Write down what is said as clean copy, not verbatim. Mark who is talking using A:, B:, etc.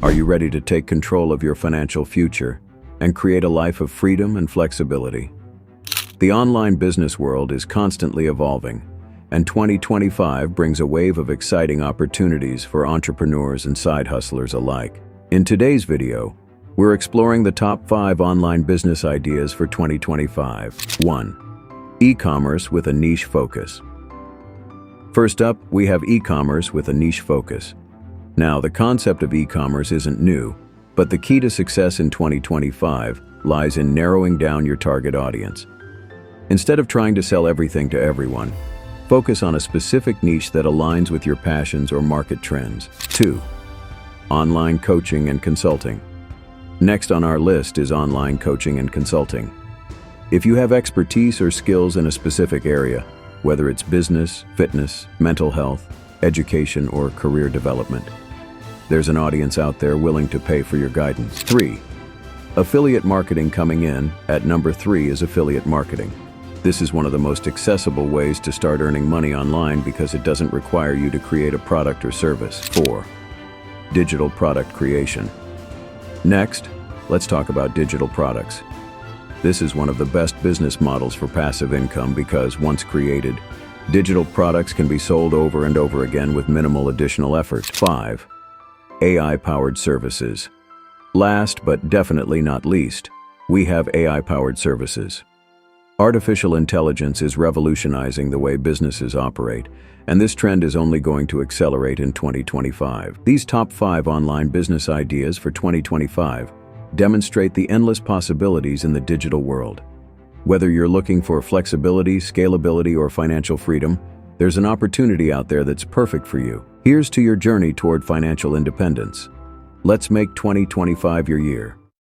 A: Are you ready to take control of your financial future and create a life of freedom and flexibility? The online business world is constantly evolving, and 2025 brings a wave of exciting opportunities for entrepreneurs and side hustlers alike. In today's video, we're exploring the top 5 online business ideas for 2025. 1. E-commerce with a niche focus. First up, we have e-commerce with a niche focus. Now, the concept of e-commerce isn't new, but the key to success in 2025 lies in narrowing down your target audience. Instead of trying to sell everything to everyone, focus on a specific niche that aligns with your passions or market trends. 2. Online coaching and consulting. Next on our list is online coaching and consulting. If you have expertise or skills in a specific area, whether it's business, fitness, mental health, education, or career development, there's an audience out there willing to pay for your guidance. 3. Affiliate marketing. Coming in at number 3 is affiliate marketing. This is one of the most accessible ways to start earning money online because it doesn't require you to create a product or service. 4. Digital product creation. Next, let's talk about digital products. This is one of the best business models for passive income because once created, digital products can be sold over and over again with minimal additional effort. 5. AI-powered services. Last but definitely not least, we have AI-powered services. Artificial intelligence is revolutionizing the way businesses operate, and this trend is only going to accelerate in 2025. These top 5 online business ideas for 2025 demonstrate the endless possibilities in the digital world. Whether you're looking for flexibility, scalability, or financial freedom, there's an opportunity out there that's perfect for you. Here's to your journey toward financial independence. Let's make 2025 your year.